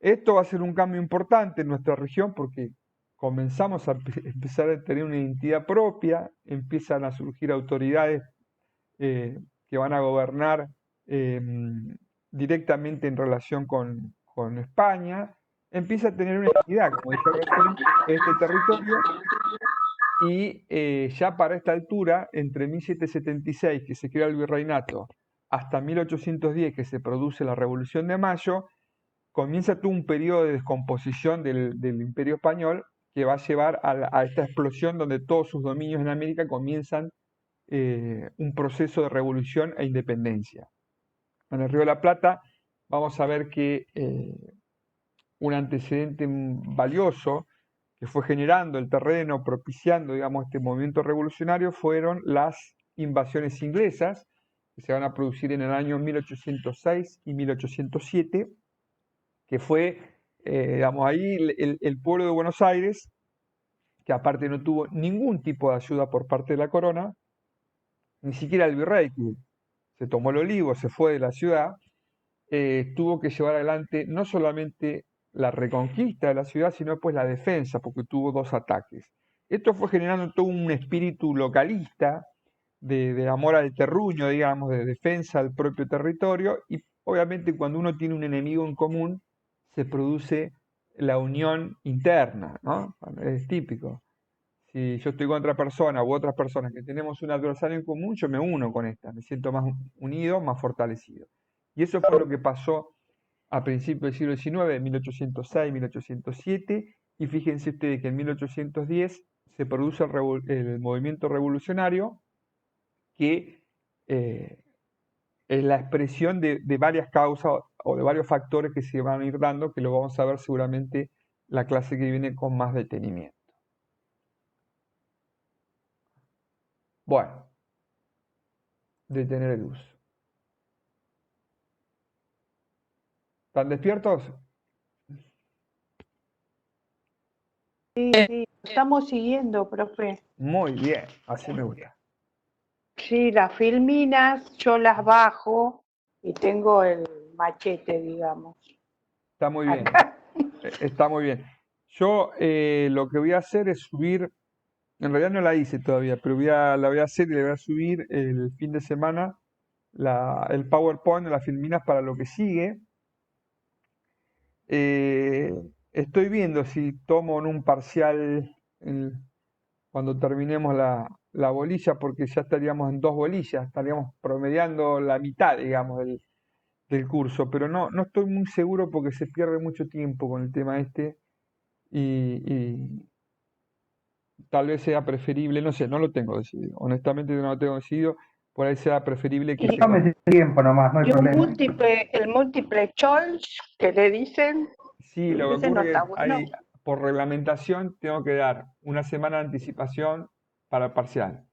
Esto va a ser un cambio importante en nuestra región porque comenzamos a empezar a tener una identidad propia, empiezan a surgir autoridades que van a gobernar directamente en relación con España, empieza a tener una identidad, como dije recién, este territorio, y ya para esta altura, entre 1776, que se crea el virreinato, hasta 1810, que se produce la Revolución de Mayo, comienza todo un periodo de descomposición del Imperio Español que va a llevar a esta explosión donde todos sus dominios en América comienzan un proceso de revolución e independencia. En el Río de la Plata vamos a ver que un antecedente valioso que fue generando el terreno, propiciando, digamos, este movimiento revolucionario, fueron las invasiones inglesas, que se van a producir en el año 1806 y 1807, que fue, digamos, ahí el pueblo de Buenos Aires, que aparte no tuvo ningún tipo de ayuda por parte de la corona, ni siquiera el virrey, que se tomó el olivo, se fue de la ciudad, tuvo que llevar adelante no solamente la reconquista de la ciudad, sino pues la defensa, porque tuvo 2 ataques. Esto fue generando todo un espíritu localista, de amor al terruño, digamos, de defensa del propio territorio, y obviamente cuando uno tiene un enemigo en común, se produce la unión interna, ¿no? Es típico. Si yo estoy con otra persona u otras personas que tenemos un adversario en común, yo me uno con esta, me siento más unido, más fortalecido. Y eso fue lo que pasó a principios del siglo XIX, en 1806, 1807, y fíjense ustedes que en 1810 se produce el movimiento revolucionario, que es la expresión de varias causas o de varios factores que se van a ir dando, que lo vamos a ver seguramente la clase que viene con más detenimiento. Bueno, detener el uso. ¿Están despiertos? Sí, sí, estamos siguiendo, profe. Muy bien, así me gusta. Sí, las filminas yo las bajo y tengo el machete, digamos. Está muy bien, Acá. está muy bien. Yo lo que voy a hacer es subir, en realidad no la hice todavía, pero la voy a hacer y le voy a subir el fin de semana el PowerPoint de las filminas para lo que sigue. Estoy viendo si tomo en un parcial cuando terminemos la bolilla, porque ya estaríamos en 2 bolillas, estaríamos promediando la mitad, digamos, del curso, pero no estoy muy seguro porque se pierde mucho tiempo con el tema este y tal vez sea preferible, no sé, no lo tengo decidido, honestamente no lo tengo decidido, por ahí sea preferible que se Tome tiempo nomás, no hay Y un problema. el múltiple choice que le dicen, Sí, lo que ese no ocurre es está que bueno. por reglamentación tengo que dar una semana de anticipación para el parcial.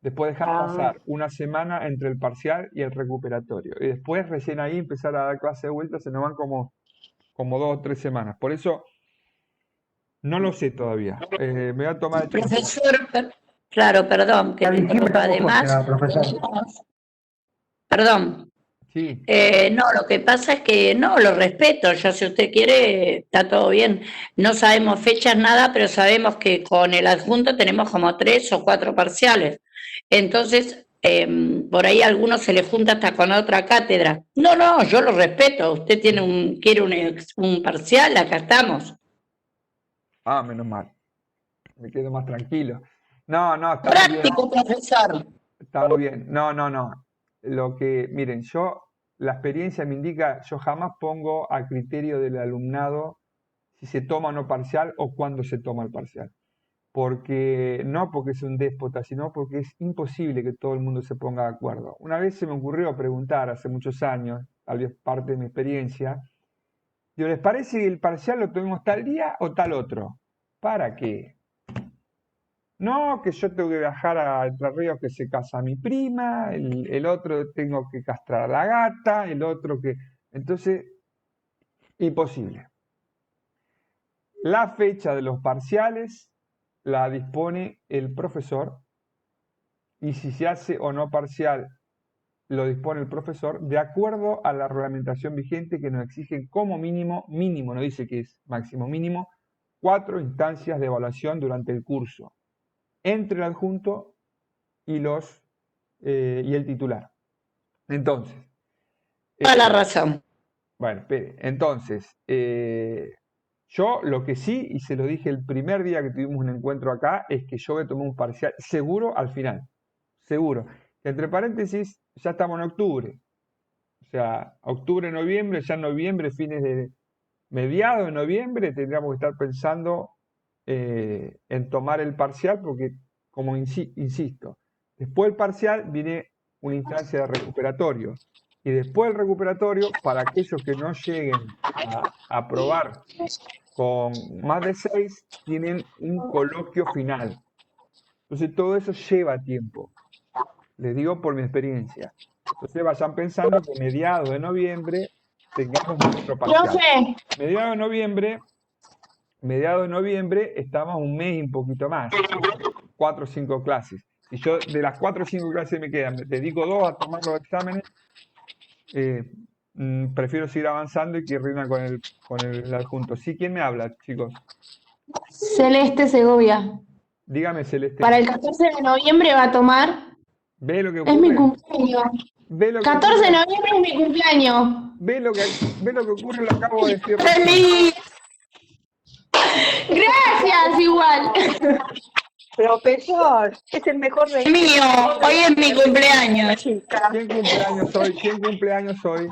Después dejar Ah. pasar una semana entre el parcial y el recuperatorio. Y después recién ahí empezar a dar clase de vuelta, se nos van como 2 o 3 semanas. Por eso no lo sé todavía. Me voy a tomar el tiempo. Profesor, claro, perdón, que La te diciembre interrumpa. tampoco Además, será, profesor. perdón, Sí, no, lo que pasa es que no, lo respeto, yo si usted quiere, está todo bien. No sabemos fechas, nada, pero sabemos que con el adjunto tenemos como 3 o 4 parciales. Entonces, por ahí a algunos se le junta hasta con otra cátedra. No, yo lo respeto. Usted quiere un parcial, acá estamos. menos mal. Me quedo más tranquilo. No, está muy bien. Práctico, profesor. Está muy bien. No. Miren, la experiencia me indica, yo jamás pongo a criterio del alumnado si se toma o no parcial o cuándo se toma el parcial. No porque es un déspota, sino porque es imposible que todo el mundo se ponga de acuerdo. Una vez se me ocurrió preguntar, hace muchos años, tal vez parte de mi experiencia, digo, ¿les parece que el parcial lo tomemos tal día o tal otro? ¿Para qué? No, que yo tengo que viajar a Entre Ríos que se casa mi prima, el otro tengo que castrar a la gata, el otro que... Entonces, imposible. La fecha de los parciales la dispone el profesor y si se hace o no parcial lo dispone el profesor de acuerdo a la reglamentación vigente que nos exigen como mínimo, no dice que es máximo, mínimo, 4 instancias de evaluación durante el curso entre el adjunto y el titular. Entonces. Toda la razón. Bueno, espere. Entonces, yo lo que sí, y se lo dije el primer día que tuvimos un encuentro acá, es que yo voy a tomar un parcial seguro al final. Seguro. Que entre paréntesis, ya estamos en octubre. O sea, octubre, noviembre, ya en noviembre, mediados de noviembre, tendríamos que estar pensando en tomar el parcial porque, como insisto, después del parcial viene una instancia de recuperatorio y después del recuperatorio, para aquellos que no lleguen a aprobar con más de 6, tienen un coloquio final. Entonces todo eso lleva tiempo, les digo por mi experiencia. Entonces vayan pensando que mediados de noviembre tengamos nuestro parcial. Profe, Mediados de noviembre estamos un mes y un poquito más, 4 o 5 clases. Si yo de las 4 o 5 clases que me quedan, me dedico 2 a tomar los exámenes, prefiero seguir avanzando y que rinda con el adjunto. ¿Sí? ¿Quién me habla, chicos? Celeste Segovia. Dígame, Celeste. Para el 14 de noviembre va a tomar. ¿Ve lo que Es mi ocurre? cumpleaños. ¿Ve lo que 14 de ocurre? noviembre es mi cumpleaños. ¿Ve lo que ocurre? Lo acabo de decir. ¡Feliz! Gracias, igual. Profesor, es el mejor Es regalo mío, hoy es mi cumpleaños. chica. ¿Quién cumpleaños hoy? ¿Quién cumpleaños hoy?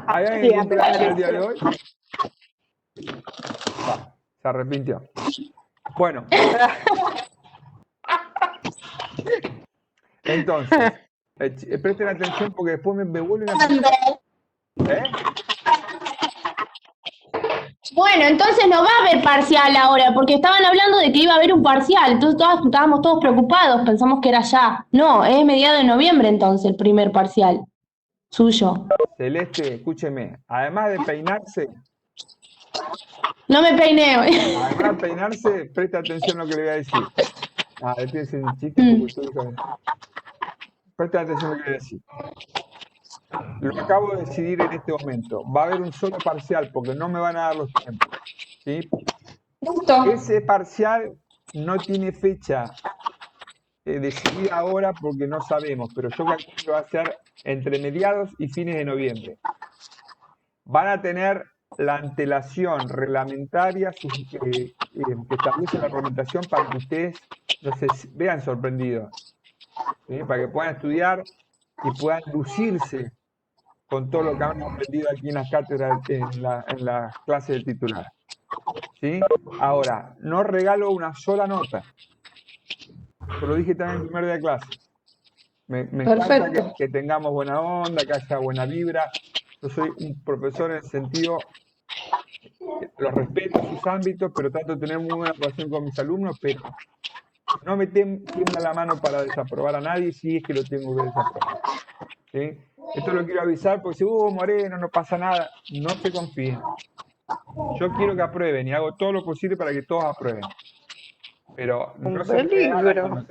¿Hay alguien que Tía, me cumpleaños el día de pareció. hoy? Se arrepintió. Bueno, entonces, presten atención porque después me vuelven a preguntar. ¿Eh? Bueno, entonces no va a haber parcial ahora, porque estaban hablando de que iba a haber un parcial, entonces estábamos todos preocupados, pensamos que era ya. No, es mediado de noviembre entonces el primer parcial suyo. Celeste, escúcheme, además de peinarse, No me peiné hoy. además de peinarse, presta atención a lo que le voy a decir. Le estoy diciendo un chiste porque estoy con... Presta atención a lo que le voy a decir. Lo acabo de decidir en este momento. Va a haber un solo parcial porque no me van a dar los tiempos. ¿Sí? Ese parcial no tiene fecha decidida ahora porque no sabemos, pero yo calculo que va a ser entre mediados y fines de noviembre. Van a tener la antelación reglamentaria que establece la reglamentación para que ustedes no se vean sorprendidos, ¿sí? Para que puedan estudiar y puedan lucirse con todo lo que han aprendido aquí en las cátedras, en las clases del titular. ¿Sí? Ahora, no regalo una sola nota. Yo lo dije también en el primer día de clase. Me encanta que tengamos buena onda, que haya buena vibra. Yo soy un profesor en el sentido, los respeto en sus ámbitos, pero trato de tener muy buena relación con mis alumnos, pero no me tiembla la mano para desaprobar a nadie si es que lo tengo que desaprobar. ¿Sí? Esto lo quiero avisar porque si Moreno, no pasa nada, no se confíen. Yo quiero que aprueben y hago todo lo posible para que todos aprueben. Pero no Un se peligro.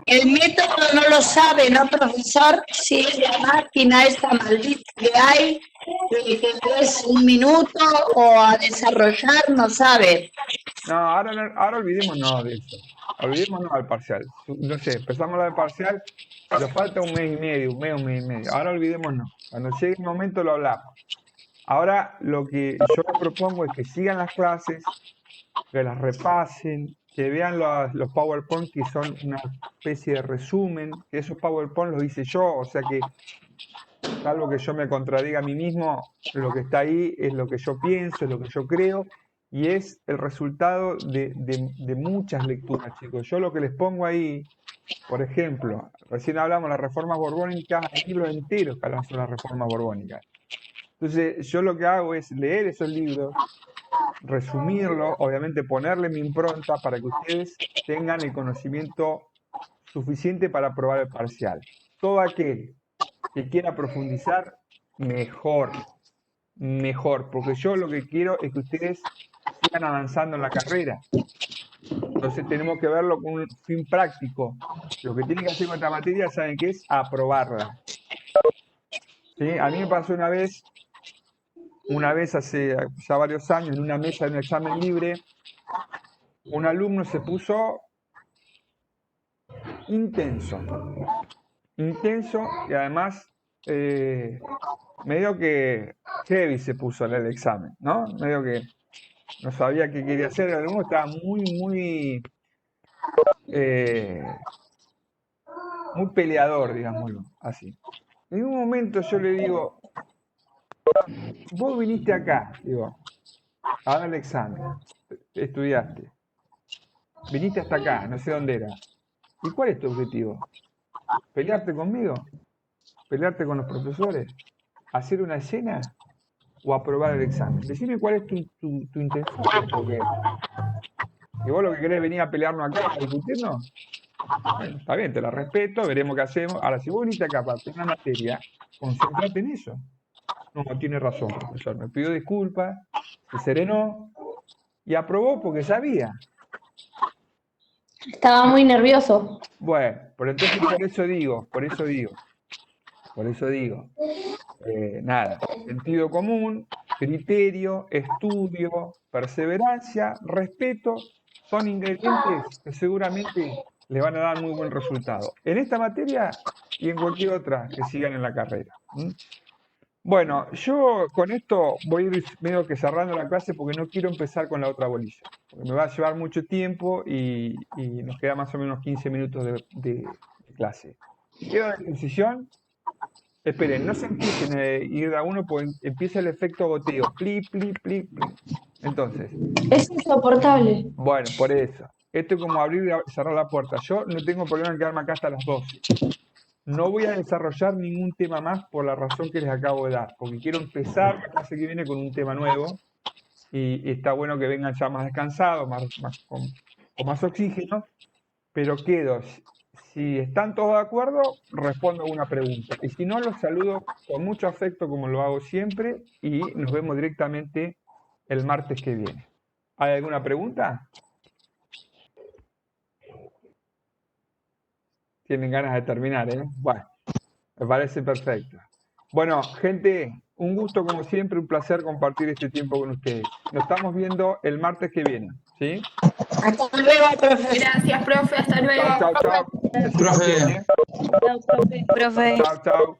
El método no lo sabe, ¿no, profesor? Si es la máquina esta maldita que hay, que es un minuto o a desarrollar, no sabe. No, ahora olvidémonos de eso. Olvidémonos del parcial. No sé, empezamos la del parcial, nos falta un mes y medio, un mes y medio. Ahora olvidémonos. Cuando llegue el momento lo hablamos. Ahora lo que yo les propongo es que sigan las clases, que las repasen, que vean los PowerPoint que son una especie de resumen, que esos PowerPoint los hice yo, o sea que, salvo que yo me contradiga a mí mismo, lo que está ahí es lo que yo pienso, es lo que yo creo, y es el resultado de muchas lecturas, chicos. Yo lo que les pongo ahí, por ejemplo, recién hablamos de las reformas borbónicas, hay libros enteros que hablan sobre las reformas borbónicas. Entonces, yo lo que hago es leer esos libros, resumirlo, obviamente ponerle mi impronta para que ustedes tengan el conocimiento suficiente para aprobar el parcial. Todo aquel que quiera profundizar, mejor, porque yo lo que quiero es que ustedes sigan avanzando en la carrera. Entonces tenemos que verlo con un fin práctico. Lo que tienen que hacer con esta materia, ¿saben qué es? Aprobarla. ¿Sí? A mí me pasó una vez hace ya varios años, en una mesa de un examen libre, un alumno se puso intenso y además medio que heavy se puso en el examen, ¿no? Medio que no sabía qué quería hacer, el alumno estaba muy peleador, digámoslo así. En un momento yo le digo, vos viniste acá, digo, a dar el examen, estudiaste, viniste hasta acá, no sé dónde era. ¿Y cuál es tu objetivo? ¿Pelearte conmigo? ¿Pelearte con los profesores? ¿Hacer una escena? ¿O aprobar el examen? Decime cuál es tu intención. Porque si vos lo que querés venir a pelearnos acá, a discutirnos, bueno, está bien, te la respeto, veremos qué hacemos. Ahora, si vos viniste acá para hacer una materia, concentrate en eso. No, tiene razón, profesor. Me pidió disculpas, se serenó y aprobó porque sabía. Estaba muy nervioso. Bueno, entonces por eso digo, nada, sentido común, criterio, estudio, perseverancia, respeto, son ingredientes que seguramente le van a dar muy buen resultado en esta materia y en cualquier otra que sigan en la carrera. Bueno, yo con esto voy a ir medio que cerrando la clase porque no quiero empezar con la otra bolilla. Porque me va a llevar mucho tiempo y nos queda más o menos 15 minutos de clase. Queda en decisión. Esperen, no se empiecen a ir a uno porque empieza el efecto goteo. Pli, pli, pli, pli. Entonces, Es insoportable. bueno, por eso. Esto es como abrir y cerrar la puerta. Yo no tengo problema en quedarme acá hasta las 12. No voy a desarrollar ningún tema más por la razón que les acabo de dar, porque quiero empezar la clase que viene con un tema nuevo y está bueno que vengan ya más descansados, con más oxígeno, pero quedo, si están todos de acuerdo, respondo una pregunta. Y si no, los saludo con mucho afecto como lo hago siempre y nos vemos directamente el martes que viene. ¿Hay alguna pregunta? Tienen ganas de terminar, ¿eh? Bueno, me parece perfecto. Bueno, gente, un gusto como siempre, un placer compartir este tiempo con ustedes. Nos estamos viendo el martes que viene, ¿sí? Hasta luego, profe. Gracias, profe. Hasta luego. Chao, chao, chao. Que sigan Profe. bien, ¿eh? Chao, profe. Chao, chao.